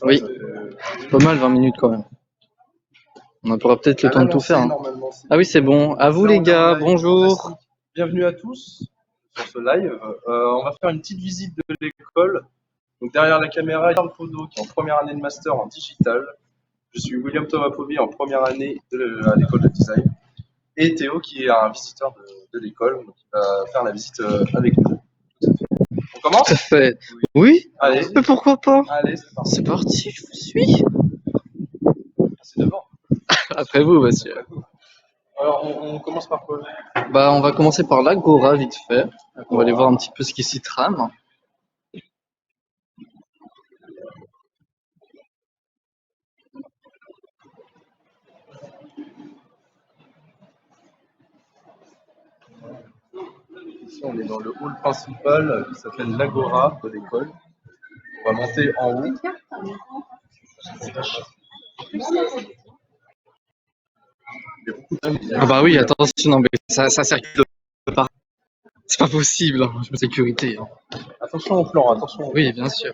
Oui, c'est pas mal 20 minutes quand même. On pourra peut-être le temps de tout faire. Hein. Ah oui, c'est bon. À vous les gars, bonjour. Bienvenue à tous sur ce live. On va faire une petite visite de l'école. Donc derrière la caméra, Charles Podo qui est en première année de master en digital. Je suis William Thomas Povy en première année à l'école de design. Et Théo qui est un visiteur de l'école, donc il va faire la visite avec nous. On commence? Tout à fait. Oui. Allez. Mais pourquoi pas? Allez, c'est parti, je vous suis. C'est devant. Après vous, monsieur. Alors on commence par quoi? Bah, on va commencer par l'Agora vite fait. On va aller voir un petit peu ce qui s'y trame. Ici, on est dans le hall principal qui s'appelle l'Agora de l'école. On va monter en haut. Ah bah oui, attention, non mais ça circule pas. C'est pas possible, hein, sécurité. Hein. Attention au plan, attention. Oui, bien sûr.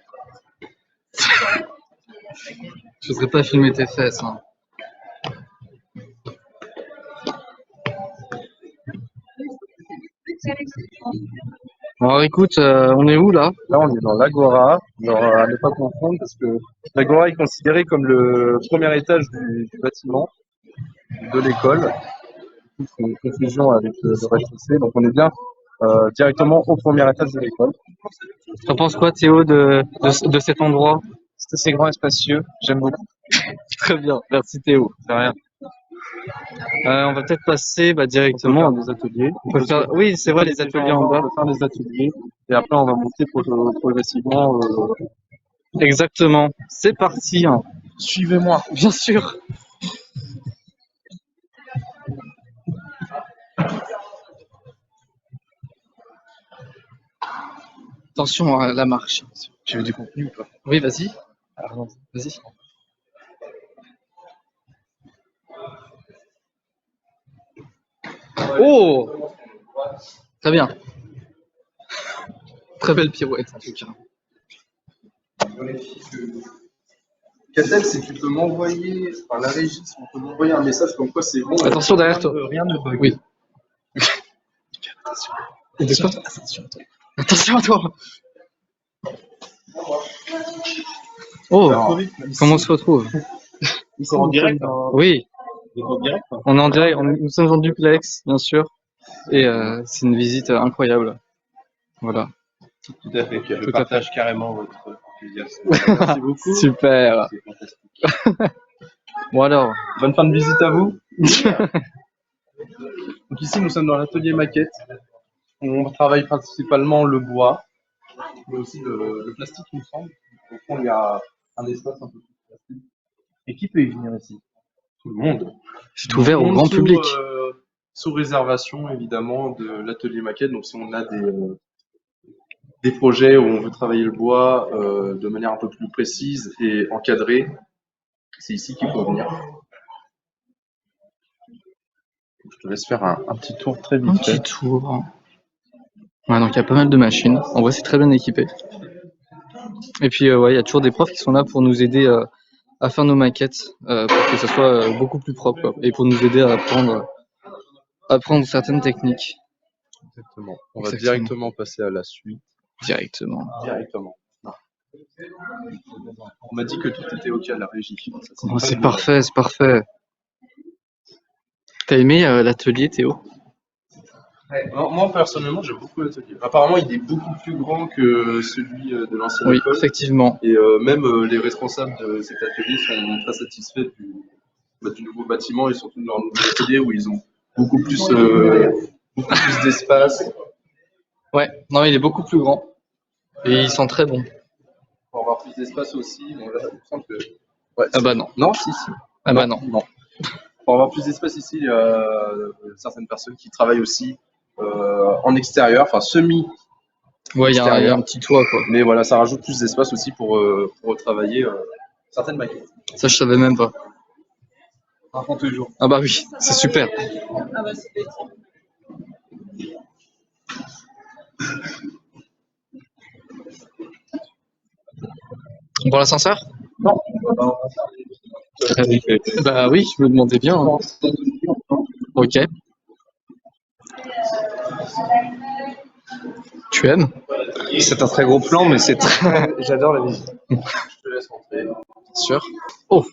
Je voudrais pas filmer tes fesses. Hein. Alors écoute, on est où là? Là, on est dans l'Agora. Alors, à ne pas confondre parce que l'Agora est considéré comme le premier étage du bâtiment de l'école. C'est une confusion avec le rez-de-chaussée. Donc, on est bien directement au premier étage de l'école. T'en penses quoi, Théo, de cet endroit? C'est assez grand et spacieux. J'aime beaucoup. Très bien, merci Théo. C'est rien. On va peut-être passer directement à des ateliers. Oui, c'est vrai, les ateliers en bas. On va faire les ateliers et après on va monter progressivement. Exactement. C'est parti. Hein. Suivez-moi. Bien sûr. Attention à la marche. Tu veux du contenu ou pas? Oui, vas-y. Alors, vas-y. Oh! Très bien. Très belle pirouette, en tout cas. Catel, si tu peux m'envoyer, enfin la régie, si on peut m'envoyer un message comme quoi c'est bon. Attention derrière toi. Rien ne bug. Oui. Attention. Attention à toi. Oh, comment on se retrouve? Ils sont en direct. Oui. En direct. On est en direct. Nous sommes en duplex, bien sûr. Et c'est une visite incroyable. Voilà. Tout à fait. Je partage carrément votre enthousiasme. Merci beaucoup. Super. C'est fantastique. Bon alors. Bonne fin de visite à vous. Donc ici, nous sommes dans l'atelier maquette. On travaille principalement le bois, mais aussi le plastique, il me semble. Au fond, il y a un espace un peu plus plastique. Et qui peut y venir ici? Tout le monde. C'est ouvert au grand public. Sous réservation, évidemment, de l'atelier maquette. Donc, si on a des projets où on veut travailler le bois de manière un peu plus précise et encadrée, c'est ici qu'il faut venir. Je te laisse faire un petit tour très vite. Un petit tour. Ouais, donc il y a pas mal de machines. En vrai, c'est très bien équipé. Et puis, ouais, il y a toujours des profs qui sont là pour nous aider à faire nos maquettes, pour que ça soit beaucoup plus propre, quoi, et pour nous aider à apprendre certaines techniques. Exactement. On va directement passer à la suite. Directement. On m'a dit que tout était OK à la régie. Oh, c'est parfait, c'est parfait. T'as aimé l'atelier, Théo? Moi, personnellement, j'aime beaucoup l'atelier. Apparemment, il est beaucoup plus grand que celui de l'ancienne école. Oui, effectivement. Et même les responsables de cet atelier sont très satisfaits du nouveau bâtiment et surtout de leur nouveau atelier où ils ont beaucoup plus d'espace. Ouais, non, il est beaucoup plus grand. Et ils sont très bons. Pour avoir plus d'espace aussi. Bon, là, il me semble que... Ouais, ah bah non. Non, si. Ah bah non. Pour avoir plus d'espace ici, il y a certaines personnes qui travaillent aussi en extérieur, enfin semi. Ouais, il y a un petit toit, quoi. Mais voilà, ça rajoute plus d'espace aussi pour travailler certaines maquettes. Ça, je savais même pas. Par contre, tous les jours. Ah bah oui, c'est super. Ah bah c'est On prend l'ascenseur? Non. Bah oui, je me demandais bien, hein. Ok. Tu aimes? C'est un très gros plan, mais c'est très... J'adore la visite. Je te laisse rentrer. Sûr. Oh,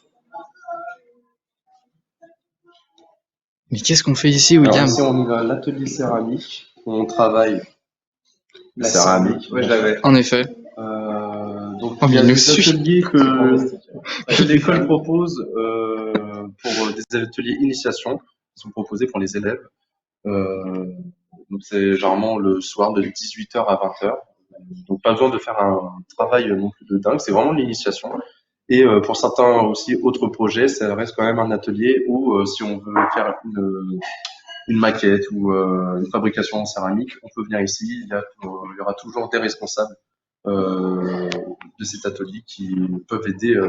mais qu'est-ce qu'on fait ici, Alors William? ici, on est à l'atelier céramique. On travaille la céramique. Ouais, je l'avais. En effet. Donc Oh, il mais y a il nous des suit. ateliers que l'école propose pour des ateliers initiation qui sont proposés pour les élèves. Donc c'est généralement le soir de 18h à 20h. Donc pas besoin de faire un travail non plus de dingue, c'est vraiment l'initiation. Et pour certains aussi autres projets, ça reste quand même un atelier où si on veut faire une maquette ou une fabrication en céramique, on peut venir ici. Il y aura toujours des responsables de cet atelier qui peuvent aider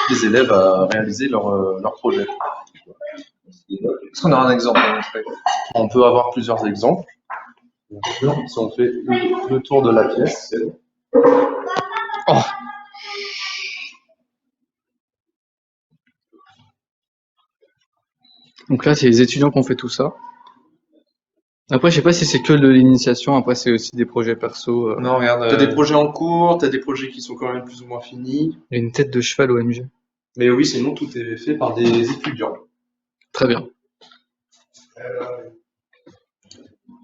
les élèves à réaliser leur projet. Est-ce qu'on aura un exemple à montrer? On peut avoir plusieurs exemples. Bien sûr, si on fait le tour de la pièce. Oh. Donc là, c'est les étudiants qui ont fait tout ça. Après, je sais pas si c'est que de l'initiation, après c'est aussi des projets perso. Non, regarde. T'as des projets en cours, t'as des projets qui sont quand même plus ou moins finis. Il y a une tête de cheval OMG. Mais oui, sinon tout est fait par des étudiants. Très bien.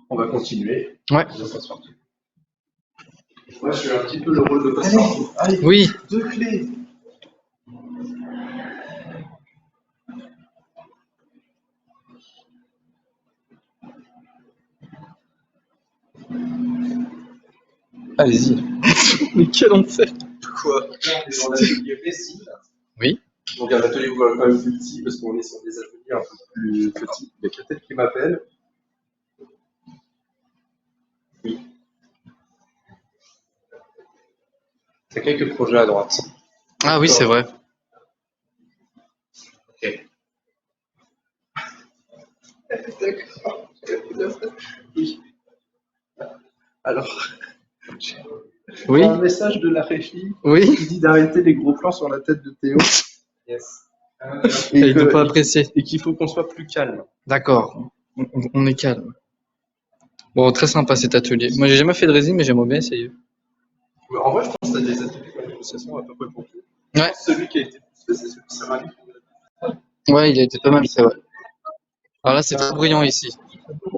On va continuer. Ouais. Moi, je suis un petit peu le rôle de passeur. Allez, Oui. 2 clés. Allez-y. Mais quel enfer. Quoi? On est dans l'atelier récit. Oui. Donc un atelier quand même plus petit parce qu'on est sur des ateliers un peu plus petits. Il y a quelqu'un qui m'appelle. Oui. T'as quelques projets à droite. Ah oui, c'est vrai. Ok. D'accord. Oui. Alors, Oui. un message de la régie Oui. qui dit d'arrêter les gros plans sur la tête de Théo. Yes. Et il ne pas apprécier. Et qu'il faut qu'on soit plus calme. D'accord. On est calme. Bon, très sympa cet atelier. Moi, j'ai jamais fait de résine, mais j'aimerais bien essayer. En vrai, je pense que tu as des ateliers de négociation à peu près pour tout. Ouais. Celui qui a été plus fait, c'est celui de céramique. Ouais, il a été pas mal, c'est vrai. Alors là, c'est très bruyant ici.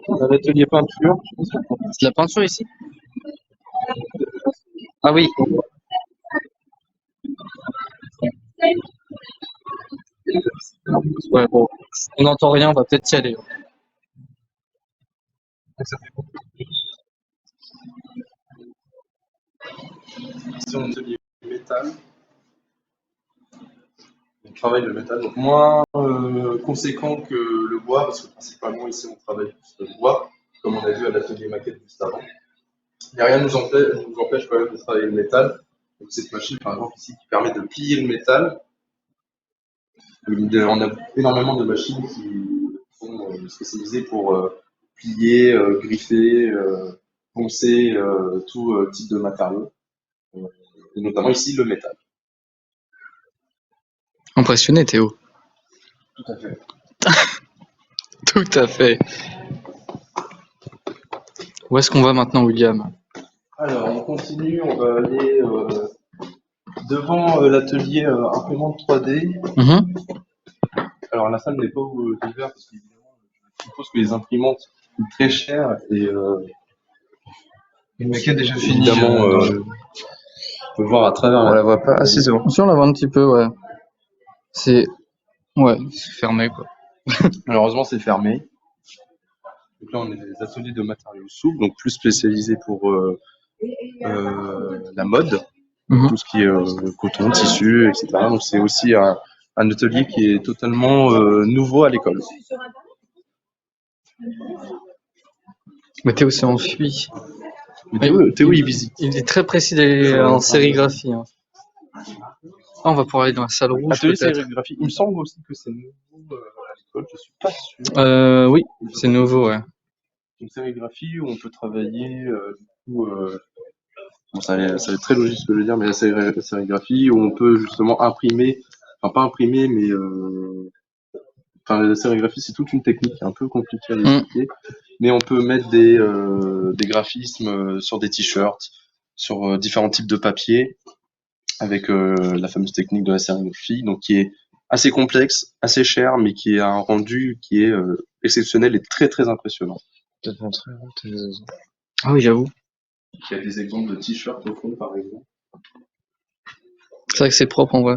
Un atelier peinture. C'est de la peinture ici? Ah oui. Ouais, bon. On n'entend rien, on va peut-être y aller. Ici, on a un atelier métal. On travaille le métal, donc moins conséquent que le bois, parce que principalement ici, on travaille plus le bois, comme on a vu à l'atelier maquette juste avant. Mais rien ne nous empêche quand même de travailler le métal. Donc cette machine, par exemple, ici, qui permet de plier le métal. On a énormément de machines qui sont spécialisées pour plier, griffer, poncer tout type de matériaux. Et notamment ici, le métal. Impressionné, Théo. Tout à fait. Tout à fait. Où est-ce qu'on va maintenant, William? Alors, on continue, on va aller devant l'atelier imprimante 3D. Mhm. Alors, la salle n'est pas ouverte parce qu'évidemment, je suppose que les imprimantes coûtent très cher et Une maquette déjà finie. évidemment, on peut voir à travers On la voit pas. Ah si, c'est bon. Si, on la voit un petit peu, ouais. C'est... Ouais, c'est fermé, quoi. Malheureusement, c'est fermé. Donc là, on est dans des ateliers de matériaux souples, donc plus spécialisés pour la mode, Mhm. tout ce qui est coton, tissu, etc. Donc c'est aussi un atelier qui est totalement nouveau à l'école. Mais Théo s'est enfui. Mais Théo, il visite. Il est très précis d'aller en sérigraphie. Hein. Ah, on va pouvoir aller dans la salle rouge, Atelier peut-être. sérigraphie. Il me semble aussi que c'est nouveau à l'école, je suis pas sûr. Oui, c'est nouveau, ouais. Une sérigraphie où on peut travailler du coup Bon, ça va être très logique ce que je veux dire, mais la sérigraphie où on peut justement imprimer, enfin pas imprimer, mais enfin la sérigraphie c'est toute une technique un peu compliquée à expliquer, mais on peut mettre des graphismes sur des t-shirts, sur différents types de papier, avec la fameuse technique de la sérigraphie, donc qui est assez complexe, assez cher, mais qui a un rendu qui est exceptionnel et très très impressionnant. Peut-être montrer, hein, t'as raison. Ah oui, j'avoue. Il y a des exemples de t-shirts au fond, par exemple. C'est vrai que c'est propre en vrai.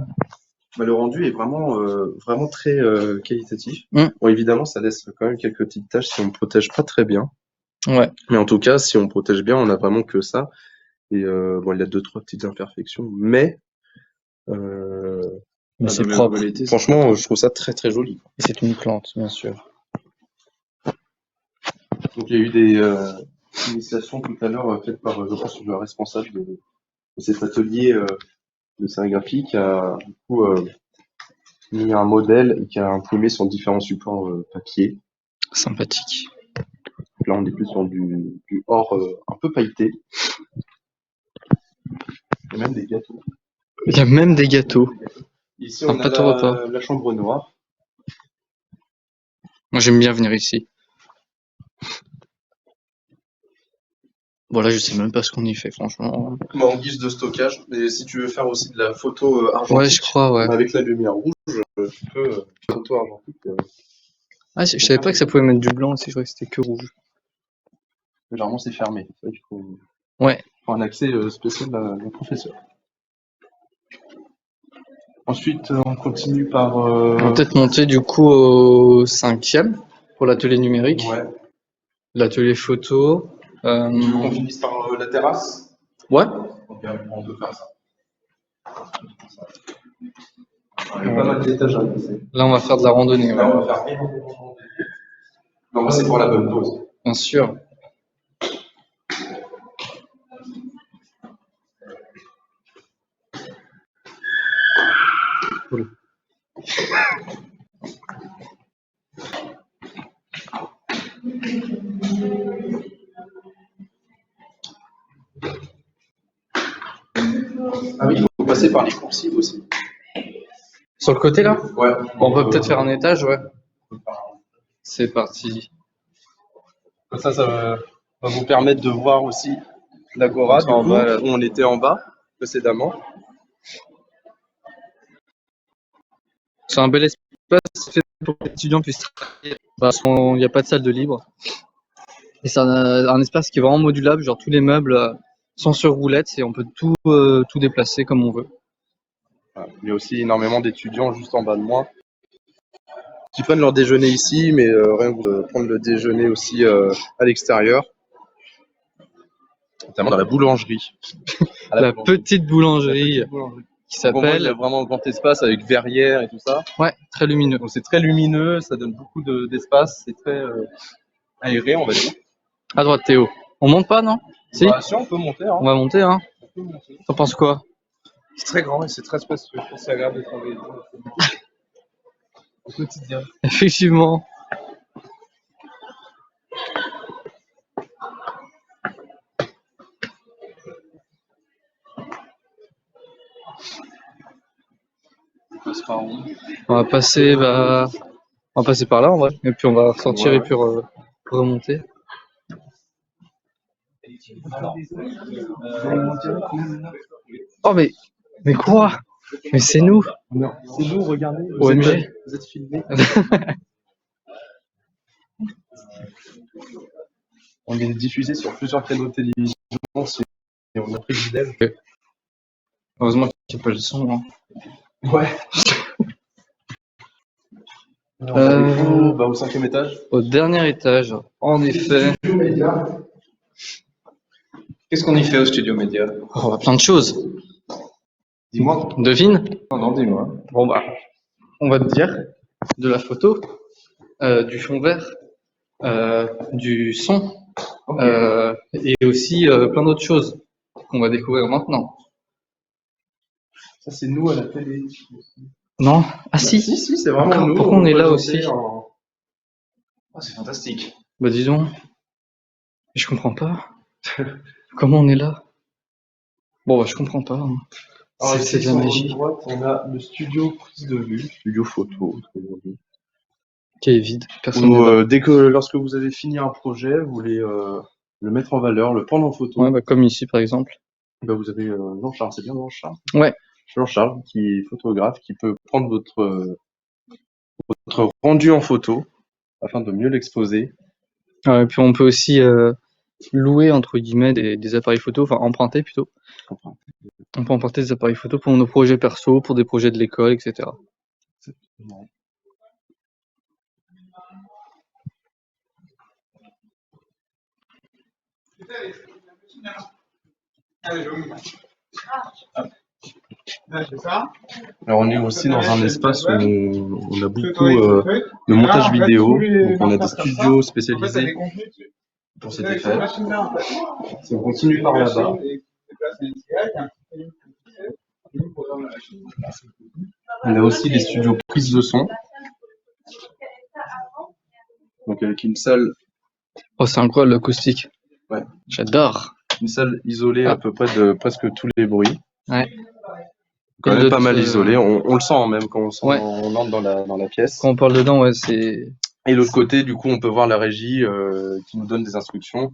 Bah, le rendu est vraiment très qualitatif. Mm. Bon, évidemment, ça laisse quand même quelques petites taches si on ne protège pas très bien. Ouais. Mais en tout cas, si on protège bien, on n'a vraiment que ça. Et bon, il y a 2-3 petites imperfections, mais c'est propre. franchement, je trouve ça très très joli. Et c'est une plante, bien sûr. Donc il y a eu des initiations tout à l'heure faites par, je pense, le responsable de cet atelier de sérigraphie qui a du coup mis un modèle et qui a imprimé sur différents supports papier. Sympathique. Donc là, on est plus sur du or un peu pailleté. Il y a même des gâteaux. Il y a même des gâteaux. Ici, Un on a plateau repas. la chambre noire. Moi, j'aime bien venir ici. Bon, là, je sais même pas ce qu'on y fait, franchement. Bah, en guise de stockage. Et si tu veux faire aussi de la photo argentique, Ouais, je crois, ouais. avec la lumière rouge, tu peux photo argentique. Ah, je savais pas que ça pouvait mettre du blanc aussi, je croyais que c'était que rouge. Généralement, c'est fermé. Ça, il Ouais. faut un accès spécial d'un professeur. Ensuite, on continue par. On va peut-être monter du coup au 5e pour l'atelier numérique. Ouais. L'atelier photo. Tu veux qu'on finisse par la terrasse? Ouais. Ok, on peut faire ça. Il y a pas mal d'étages à passer. Là, on va faire de la randonnée. Là, Ouais. on va faire énormément d'étages. Non, moi, c'est pour la bonne pause. Bien sûr. Cool. Ah oui, il faut passer par les coursives aussi. Sur le côté là? Ouais. On peut peut-être faire un étage, ouais. C'est parti. Comme ça va vous permettre de voir aussi l'agora, du En coup, bas, là. où on était en bas précédemment. C'est un bel espace fait pour que les étudiants puissent travailler. Parce qu'il n'y a pas de salle de libre. Et c'est un espace qui est vraiment modulable, genre tous les meubles sont sur roulettes et on peut tout déplacer comme on veut. Voilà. Il y a aussi énormément d'étudiants juste en bas de moi qui prennent leur déjeuner ici, mais rien que prendre le déjeuner aussi à l'extérieur, notamment dans la boulangerie. La petite boulangerie qui Donc, on voit, il y a s'appelle. vraiment un grand espace avec verrière et tout ça. Ouais, très lumineux. Donc c'est très lumineux, ça donne beaucoup d'espace, c'est très aéré, on va dire. À droite, Théo. On monte pas, non? Si? Bah, si on peut monter, hein. On va monter, hein? On peut monter. T'en penses quoi? C'est très grand et c'est très spacieux. C'est agréable de travailler au quotidien. Effectivement. On va passer, on va passer par là en vrai, et puis on va ressortir et puis remonter. Oh mais quoi? Mais c'est nous. Non, c'est nous, regardez. OMG. Vous êtes filmés. On est diffusé sur plusieurs canaux de télévision. Et on a pris du dev. Heureusement qu'il n'y a pas le son. Hein. Ouais. On va au 5e étage. Au dernier étage, en effet. Qu'est-ce qu'on y fait au studio média? Oh, plein de choses. Dis-moi. Devine? Non, dis-moi. Bon bah, on va te dire de la photo, du fond vert, du son, et aussi plein d'autres choses qu'on va découvrir maintenant. Ça, c'est nous à la télé. Non? Ah si? Si, c'est vraiment nous. Pourquoi on est là aussi? Oh, c'est fantastique. Bah dis donc. Je comprends pas. Comment on est là? Bon, bah, je comprends pas, hein. Alors C'est ici, de la sur votre magie droite, on a le studio prise de vue, studio photo, autrement dit. qui est vide. Personne n'est Où, là. lorsque vous avez fini un projet, vous voulez le mettre en valeur, le prendre en photo, Ouais, bah, comme ici, par exemple. bah, vous avez Jean-Charles, c'est bien Jean-Charles. Ouais. Jean-Charles, qui est photographe, qui peut prendre votre rendu en photo afin de mieux l'exposer. Et puis on peut aussi louer entre guillemets des appareils photo, enfin emprunter plutôt. Enfin, On peut emprunter des appareils photo pour nos projets perso, pour des projets de l'école, etc. c'est marrant. Alors on est aussi dans un espace où on a beaucoup de montage vidéo, donc on a des studios spécialisés pour cet effet. Si on continue par là-bas, on a aussi des studios prise de son, donc avec une salle, Oh, c'est incroyable l'acoustique. Ouais. J'adore. une salle isolée à peu près de presque tous les bruits. Ouais. Quand Et même le- pas mal isolé, on le sent hein, même quand Ouais. on entre dans la pièce. Quand on parle dedans, ouais, c'est Et l'autre côté, du coup, on peut voir la régie qui nous donne des instructions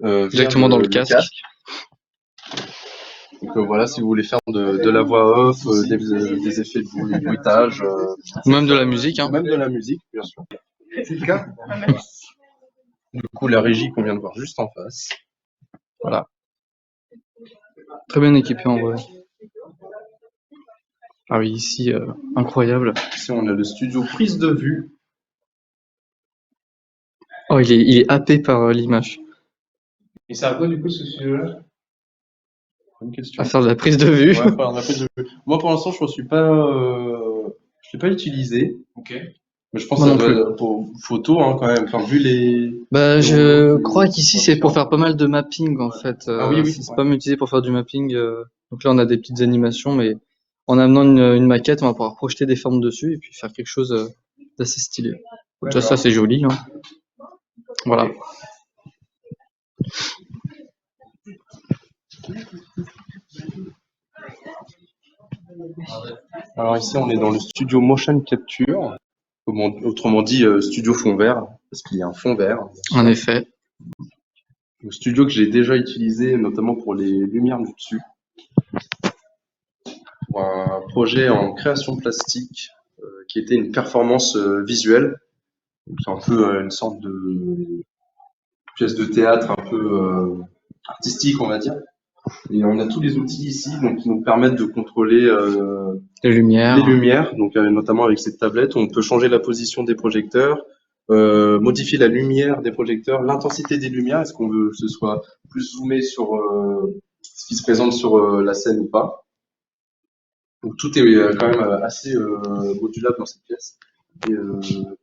via exactement dans le casque. Donc voilà, si vous voulez faire de la voix off, des effets de bruitage, Ou même de la musique, hein. même de la musique, bien sûr. Du coup, la régie qu'on vient de voir juste en face. Voilà. Très bien équipé en vrai. Ah oui, ici, incroyable. Ici, on a le studio prise de vue. Oh, il est happé par l'image. Et c'est à quoi du coup ce studio-là? Bonne question. À faire de la prise de vue. Ouais, faire de la prise de vue. Moi, pour l'instant, je l'ai pas utilisé. Ok. Mais je pense Moi que ça non doit plus. être pour photo, hein, quand même. Enfin, vu les. Bah, les je rouleaux, crois qu'ici c'est pour faire pas mal de mapping en fait. Ah oui, C'est ouais. pas mal utilisé pour faire du mapping. Donc là, on a des petites animations, mais en amenant une maquette, on va pouvoir projeter des formes dessus et puis faire quelque chose d'assez stylé. Déjà, ça, c'est joli, hein. Voilà. Alors ici, on est dans le studio motion capture, autrement dit studio fond vert, parce qu'il y a un fond vert. En effet. Le studio que j'ai déjà utilisé, notamment pour les lumières du dessus, pour un projet en création plastique qui était une performance visuelle. Donc, c'est un peu une sorte de pièce de théâtre un peu artistique, on va dire. Et on a tous les outils ici, donc qui nous permettent de contrôler Les lumières. les lumières, donc notamment avec cette tablette, on peut changer la position des projecteurs, modifier la lumière des projecteurs, l'intensité des lumières, est-ce qu'on veut que ce soit plus zoomé sur ce qui se présente sur la scène ou pas. Donc tout est quand même assez modulable dans cette pièce. Et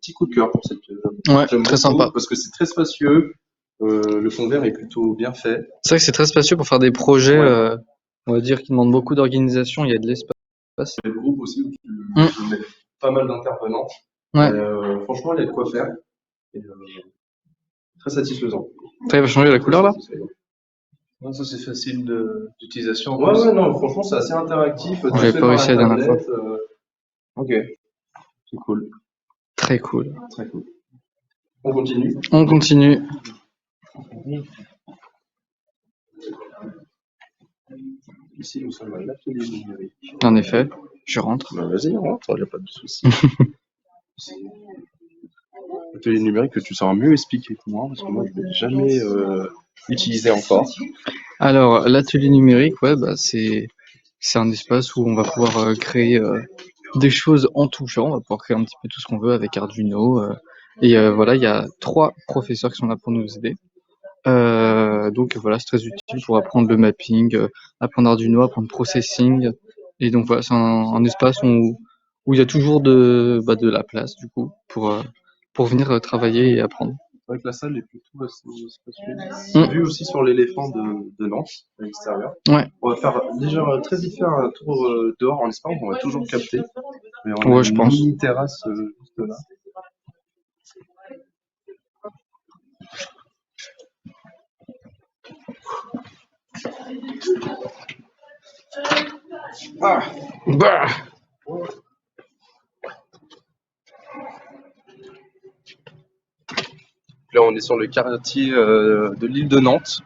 petit coup de cœur pour cette pièce. Ouais, J'aime très beaucoup sympa. parce que c'est très spacieux, le fond vert est plutôt bien fait. C'est vrai que c'est très spacieux pour faire des projets, Ouais. on va dire, qui demandent beaucoup d'organisation. Il y a de l'espace. Il y a le groupe aussi où tu Mm. peux mettre pas mal d'intervenants. Ouais. Franchement, il y a de quoi faire. Et, très satisfaisant. Ça va changer la couleur là? Non, ça c'est facile d'utilisation. Ouais, ouais, non, franchement, c'est assez interactif. tout J'avais fait pas par réussi la dernière tablette, Ok, c'est cool, Très cool. très cool. On continue. On continue. Ici, nous sommes à l'atelier numérique. En effet, je rentre. Bah, vas-y, rentre, il n'y a pas de souci. L'atelier numérique que tu sauras mieux expliquer que moi, parce que moi, je ne l'ai jamais utilisé encore. Alors, l'atelier numérique, ouais, bah, c'est un espace où on va pouvoir créer des choses en tout genre. On va pouvoir créer un petit peu tout ce qu'on veut avec Arduino. Et voilà, il y a 3 professeurs qui sont là pour nous aider. Donc voilà, c'est très utile pour apprendre le mapping, apprendre Arduino, apprendre processing. Et donc voilà, c'est un espace où il y a toujours de la place du coup pour venir travailler et apprendre. C'est vrai que la salle est plutôt assez spacieuse. Mm. On a vu aussi sur l'éléphant de Nantes, à l'extérieur. Ouais. On va faire déjà très vite faire un tour dehors en espérant qu'on va toujours capter. Mais on a Ouais, je une pense. mini terrasse juste là. Bah. Là, on est sur le quartier de l'île de Nantes,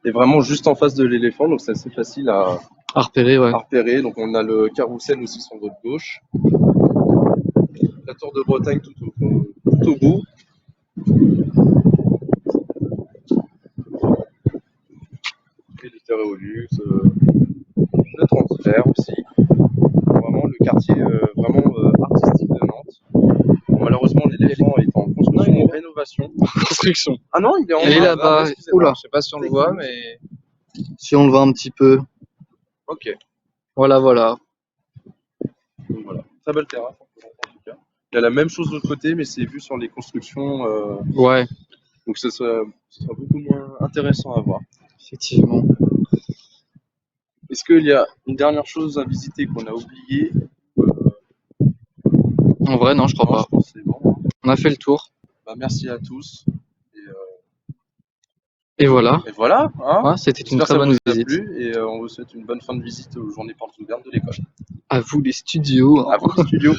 et vraiment juste en face de l'éléphant, donc c'est assez facile à repérer, ouais. repérer. Donc on a le carrousel aussi sur votre gauche, la tour de Bretagne tout au bout. Et les Stéréolux, le transfert aussi. Vraiment le quartier artistique de Nantes. Bon, malheureusement, l'éléphant est en construction, en rénovation. Construction. Ah non, il est en Il est là-bas. excusez-moi. Oula. Je sais pas si on le voit, mais Si on le voit un petit peu. Ok, Voilà, voilà. donc voilà. Très belle terrasse en tout cas. Il y a la même chose de l'autre côté, mais c'est vu sur les constructions, Ouais, donc ce sera beaucoup moins intéressant à voir. effectivement. Est-ce qu'il y a une dernière chose à visiter qu'on a oublié? En vrai, non, je crois Non, pas. je pense que c'est bon, hein. On a fait le tour. Bah, merci à tous. Et voilà. Et voilà, hein. Ouais, c'était une J'espère que très ça bonne vous a visite. plu, et on vous souhaite une bonne fin de visite aux journées portes ouvertes de l'école. À vous les studios. À vous le studio.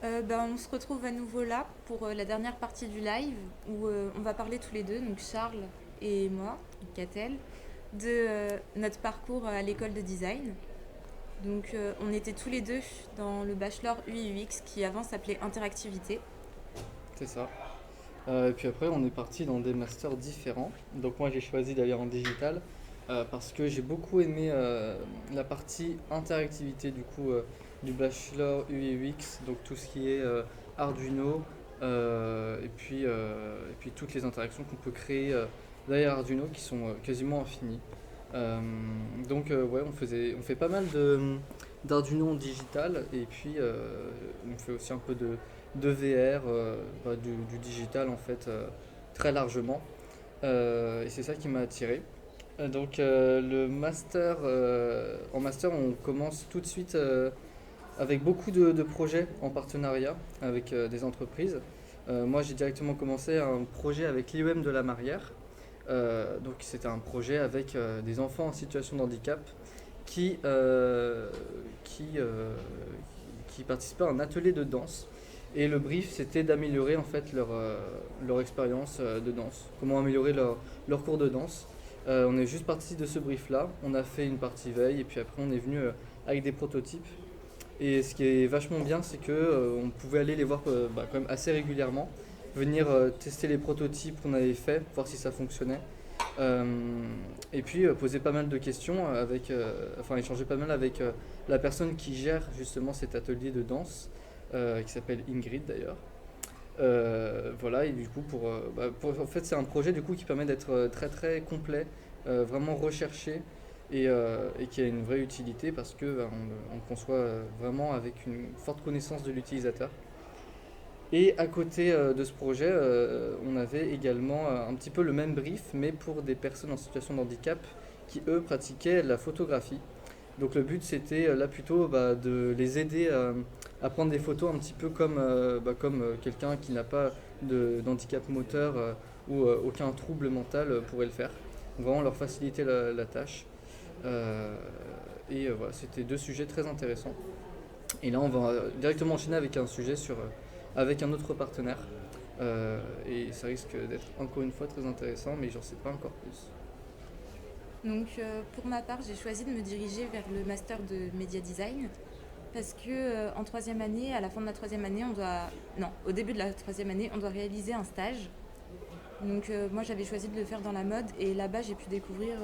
On se retrouve à nouveau là pour la dernière partie du live où on va parler tous les deux, donc Charles et moi, donc Catel, de notre parcours à l'école de design. Donc on était tous les deux dans le bachelor UI/UX qui avant s'appelait interactivité. C'est ça. Et puis après, on est parti dans des masters différents. Donc moi, j'ai choisi d'aller en digital parce que j'ai beaucoup aimé la partie interactivité du bachelor UI/UX, donc tout ce qui est Arduino et puis toutes les interactions qu'on peut créer derrière Arduino qui sont quasiment infinies. Euh, ouais, on fait pas mal d'Arduino en digital et puis on fait aussi un peu de VR, du digital en fait, très largement. Et c'est ça qui m'a attiré. Le master, en master, on commence tout de suite avec beaucoup de projets en partenariat avec des entreprises. Moi, j'ai directement commencé un projet avec l'IEM de la Marière. Donc c'était un projet avec des enfants en situation de handicap qui, euh, qui, euh, qui participaient à un atelier de danse. Et le brief, c'était d'améliorer en fait leur expérience de danse. Comment améliorer leur cours de danse. On est juste parti de ce brief-là. On a fait une partie veille et puis après on est venu avec des prototypes. Et ce qui est vachement bien, c'est que on pouvait aller les voir quand même assez régulièrement, venir tester les prototypes qu'on avait fait, voir si ça fonctionnait. Euh, et puis poser pas mal de questions enfin échanger pas mal avec la personne qui gère justement cet atelier de danse, qui s'appelle Ingrid d'ailleurs. Voilà, et du coup en fait c'est un projet du coup qui permet d'être très très complet, vraiment recherché et qui a une vraie utilité parce que on le conçoit vraiment avec une forte connaissance de l'utilisateur. Et à côté de ce projet, on avait également un petit peu le même brief, mais pour des personnes en situation de handicap qui, eux, pratiquaient la photographie. Donc le but, c'était là plutôt de les aider à prendre des photos un petit peu comme quelqu'un qui n'a pas d'handicap moteur ou aucun trouble mental pourrait le faire. Vraiment leur faciliter la tâche. Voilà, c'était deux sujets très intéressants. Et là, on va directement enchaîner avec un sujet avec un autre partenaire. Et ça risque d'être encore une fois très intéressant, mais j'en sais pas encore plus. Donc pour ma part, j'ai choisi de me diriger vers le master de média design parce que en troisième année, à la fin de la troisième année, au début de la troisième année, on doit réaliser un stage. Donc moi, j'avais choisi de le faire dans la mode et là-bas, j'ai pu découvrir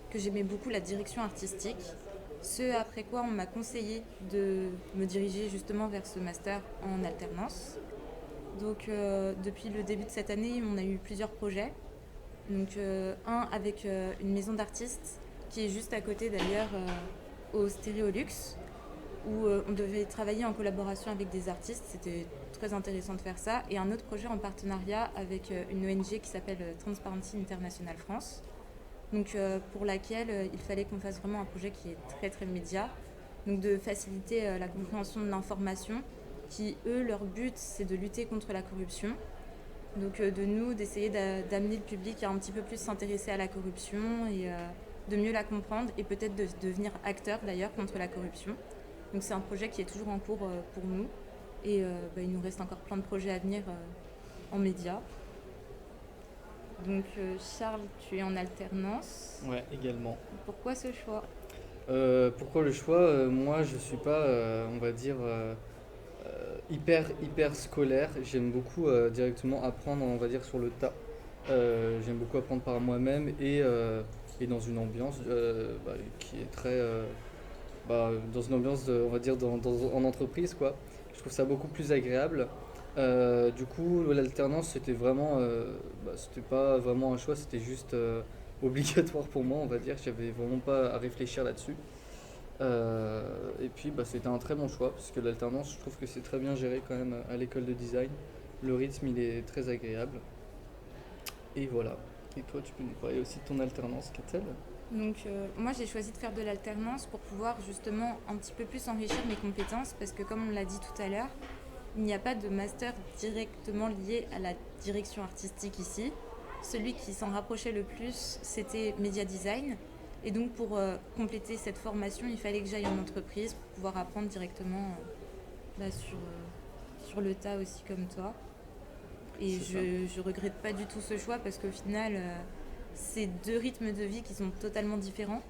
que j'aimais beaucoup la direction artistique. Ce après quoi, on m'a conseillé de me diriger justement vers ce master en alternance. Donc depuis le début de cette année, on a eu plusieurs projets. Donc un avec une maison d'artistes qui est juste à côté d'ailleurs au Stéréolux où on devait travailler en collaboration avec des artistes. C'était très intéressant de faire ça. Et un autre projet en partenariat avec une ONG qui s'appelle Transparency International France. Donc pour laquelle il fallait qu'on fasse vraiment un projet qui est très très média. Donc de faciliter la compréhension de l'information qui, eux, leur but, c'est de lutter contre la corruption. Donc de nous, d'essayer d'amener le public à un petit peu plus s'intéresser à la corruption et de mieux la comprendre et peut-être de devenir acteur d'ailleurs contre la corruption. Donc c'est un projet qui est toujours en cours pour nous et il nous reste encore plein de projets à venir en médias. Donc Charles, tu es en alternance. Ouais, également. Pourquoi ce choix? Pourquoi le choix? Moi, je suis pas, on va dire, hyper scolaire. J'aime beaucoup directement apprendre, on va dire, sur le tas. J'aime beaucoup apprendre par moi-même et dans une ambiance qui est très, dans une ambiance, on va dire, en entreprise, quoi. Je trouve ça beaucoup plus agréable. Du coup, l'alternance, c'était vraiment, c'était pas vraiment un choix, c'était juste obligatoire pour moi, on va dire. J'avais vraiment pas à réfléchir là-dessus. Et puis, c'était un très bon choix, parce que l'alternance, je trouve que c'est très bien géré quand même à l'école de design. Le rythme, il est très agréable. Et voilà. Et toi, tu peux nous parler aussi de ton alternance, Catel? Donc moi j'ai choisi de faire de l'alternance pour pouvoir justement un petit peu plus enrichir mes compétences parce que comme on l'a dit tout à l'heure, il n'y a pas de master directement lié à la direction artistique ici. Celui qui s'en rapprochait le plus, c'était Media Design. Et donc pour compléter cette formation, il fallait que j'aille en entreprise pour pouvoir apprendre directement sur le tas aussi comme toi. Et je regrette pas du tout ce choix parce qu'au final, c'est deux rythmes de vie qui sont totalement différents.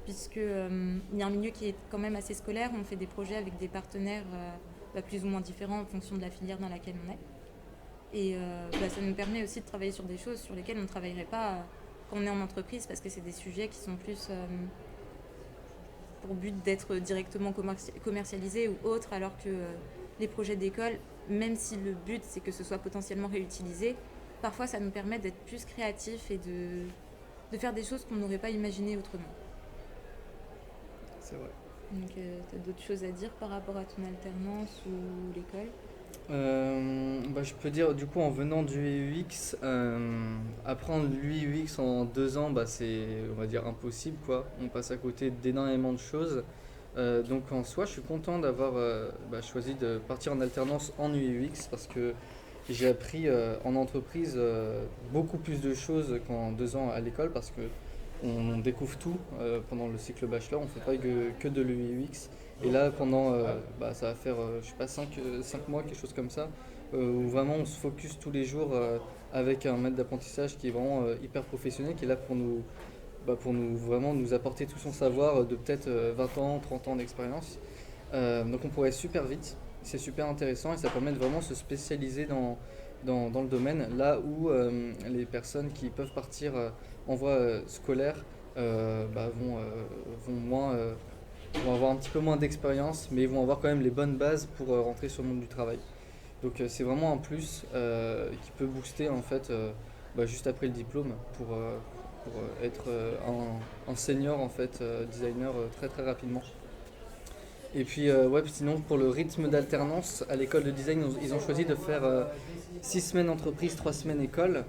Puisque il y a un milieu qui est quand même assez scolaire, on fait des projets avec des partenaires plus ou moins différents en fonction de la filière dans laquelle on est. Et ça nous permet aussi de travailler sur des choses sur lesquelles on ne travaillerait pas quand on est en entreprise parce que c'est des sujets qui sont plus pour but d'être directement commercialisés ou autres, alors que les projets d'école, même si le but c'est que ce soit potentiellement réutilisé, parfois ça nous permet d'être plus créatifs et de faire des choses qu'on n'aurait pas imaginées autrement. C'est vrai. Donc tu as d'autres choses à dire par rapport à ton alternance ou l'école? Je peux dire, du coup, en venant du UX, apprendre l'UX en 2 ans, c'est, on va dire, impossible, quoi. On passe à côté d'énormément de choses. Donc en soi, je suis content d'avoir choisi de partir en alternance en UX parce que j'ai appris en entreprise beaucoup plus de choses qu'en 2 ans à l'école parce que on découvre tout pendant le cycle bachelor, on fait pas que de l'UX. Et là, pendant, ça va faire, je sais pas, 5 mois, quelque chose comme ça, où vraiment on se focus tous les jours avec un maître d'apprentissage qui est vraiment hyper professionnel, qui est là pour nous vraiment nous apporter tout son savoir de peut-être 20 ans, 30 ans d'expérience. Donc on pourrait super vite, c'est super intéressant et ça permet de vraiment se spécialiser dans le domaine, là où les personnes qui peuvent partir en voie scolaire vont avoir un petit peu moins d'expérience, mais ils vont avoir quand même les bonnes bases pour rentrer sur le monde du travail. Donc c'est vraiment un plus qui peut booster en fait juste après le diplôme pour être un senior en fait designer très très rapidement. Et puis sinon pour le rythme d'alternance à l'école de design, ils ont choisi de faire 6 semaines entreprise, 3 semaines école.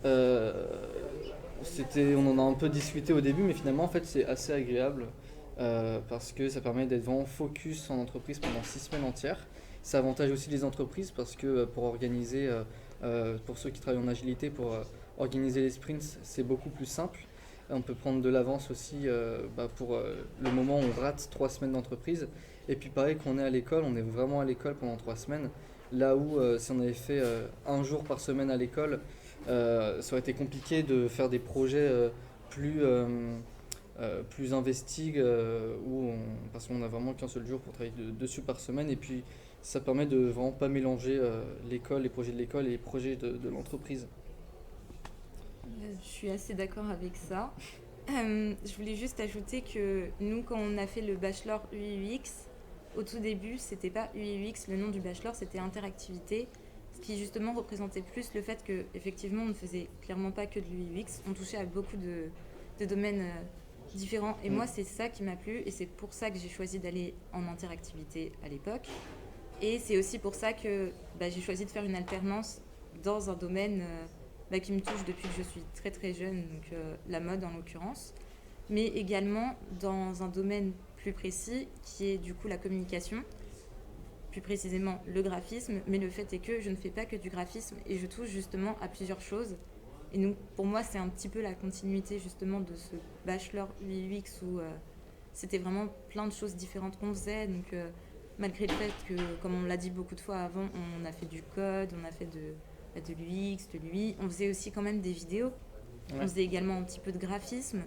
Euh, on en a un peu discuté au début, mais finalement en fait c'est assez agréable parce que ça permet d'être vraiment focus en entreprise pendant 6 semaines entières. Ça avantage aussi les entreprises parce que pour organiser, pour ceux qui travaillent en agilité, pour organiser les sprints, c'est beaucoup plus simple. On peut prendre de l'avance aussi pour le moment où on rate 3 semaines d'entreprise. Et puis pareil qu'on est à l'école, on est vraiment à l'école pendant 3 semaines. Là où si on avait fait un jour par semaine à l'école, ça aurait été compliqué de faire des projets plus investis parce qu'on a vraiment qu'un seul jour pour travailler dessus par semaine. Et puis ça permet de vraiment pas mélanger l'école, les projets de l'école et les projets de l'entreprise. Je suis assez d'accord avec ça. Je voulais juste ajouter que nous, quand on a fait le bachelor UI/UX, au tout début, c'était pas UI/UX, le nom du bachelor, c'était interactivité, ce qui justement représentait plus le fait que effectivement, on ne faisait clairement pas que de l'UI/UX, on touchait à beaucoup de domaines différents. Et moi, c'est ça qui m'a plu, et c'est pour ça que j'ai choisi d'aller en interactivité à l'époque. Et c'est aussi pour ça que j'ai choisi de faire une alternance dans un domaine qui me touche depuis que je suis très très jeune, donc la mode en l'occurrence, mais également dans un domaine plus précis qui est du coup la communication, plus précisément le graphisme, mais le fait est que je ne fais pas que du graphisme et je touche justement à plusieurs choses. Et donc pour moi c'est un petit peu la continuité justement de ce bachelor UI/UX où c'était vraiment plein de choses différentes qu'on faisait, donc malgré le fait que, comme on l'a dit beaucoup de fois avant, on a fait du code, on a fait de l'UX, de l'UI, on faisait aussi quand même des vidéos, on faisait également un petit peu de graphisme,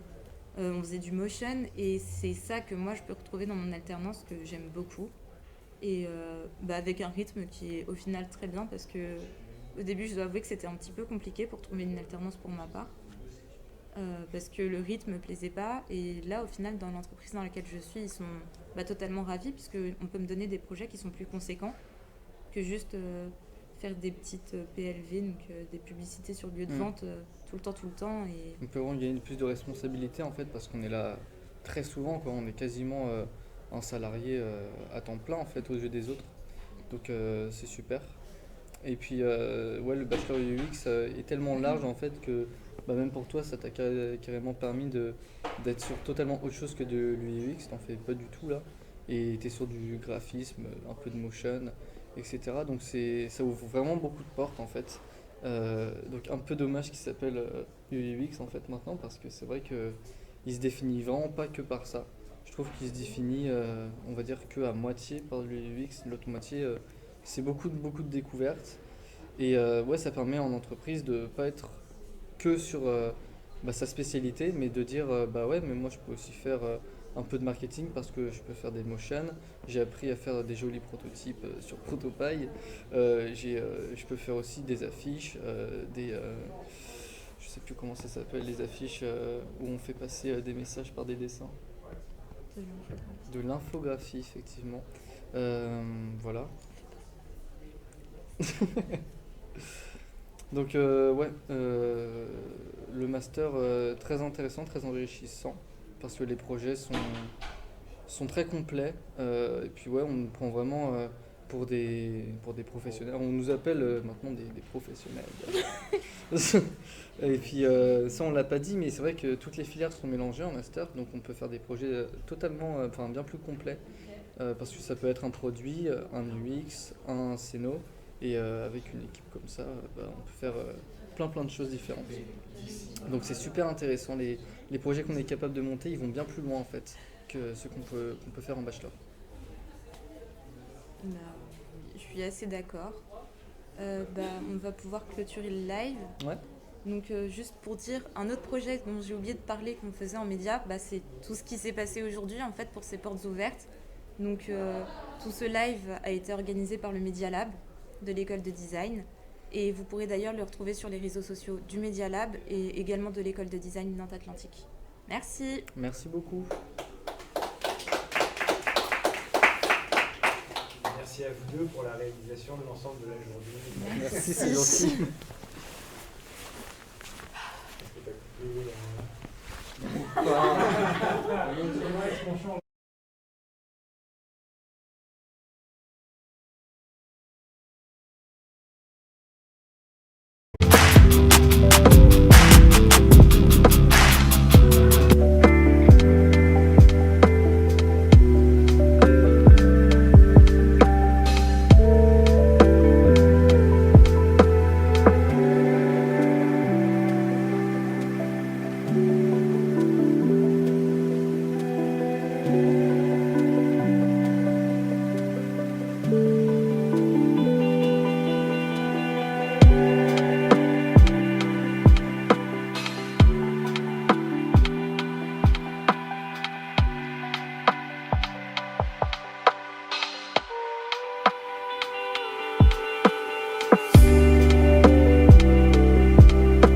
on faisait du motion, et c'est ça que moi je peux retrouver dans mon alternance que j'aime beaucoup, et avec un rythme qui est au final très bien, parce que au début je dois avouer que c'était un petit peu compliqué pour trouver une alternance pour ma part, parce que le rythme me plaisait pas, et là au final dans l'entreprise dans laquelle je suis, ils sont totalement ravis, puisqu'on peut me donner des projets qui sont plus conséquents que juste faire des petites PLV, donc des publicités sur le lieu de vente tout le temps. Et On peut vraiment gagner plus de responsabilité en fait parce qu'on est là très souvent, quoi. On est quasiment un salarié à temps plein en fait aux yeux des autres. Donc c'est super. Et puis le bachelor UX est tellement large en fait que même pour toi ça t'a carrément permis d'être sur totalement autre chose que de l'UX. T'en fais pas du tout là. Et t'es sur du graphisme, un peu de motion, etc. Donc ça ouvre vraiment beaucoup de portes en fait. Donc un peu dommage qu'il s'appelle UX en fait maintenant parce que c'est vrai que il se définit vraiment pas que par ça. Je trouve qu'il se définit on va dire que à moitié par l'UX, l'autre moitié c'est beaucoup de découvertes. Et ouais, ça permet en entreprise de pas être que sur sa spécialité, mais de dire bah ouais, mais moi je peux aussi faire un peu de marketing parce que je peux faire des motions. J'ai appris à faire des jolis prototypes sur Protopie. Je peux faire aussi des affiches, je sais plus comment ça s'appelle, les affiches où on fait passer des messages par des dessins. De l'infographie. De l'infographie, effectivement. Voilà. Donc ouais, le master très intéressant, très enrichissant, parce que les projets sont très complets. Et puis ouais, on nous prend vraiment pour des professionnels. On nous appelle maintenant des professionnels. Et puis ça, on l'a pas dit, mais c'est vrai que toutes les filières sont mélangées en master, donc on peut faire des projets totalement, enfin bien plus complets, parce que ça peut être un produit, un UX, un Ceno, et avec une équipe comme ça, on peut faire plein de choses différentes. Donc c'est super intéressant. Les projets qu'on est capable de monter, ils vont bien plus loin en fait que ceux qu'on peut faire en bachelor. Bah, oui, je suis assez d'accord. On va pouvoir clôturer le live. Ouais. Donc juste pour dire, un autre projet dont j'ai oublié de parler qu'on faisait en média, c'est tout ce qui s'est passé aujourd'hui en fait pour ces portes ouvertes. Donc tout ce live a été organisé par le Media Lab de l'école de design. Et vous pourrez d'ailleurs le retrouver sur les réseaux sociaux du Media Lab et également de l'école de design Nantes Atlantique. Merci. Merci beaucoup. Merci à vous deux pour la réalisation de l'ensemble de la journée. Merci, c'est gentil. Est-ce que t'as coupé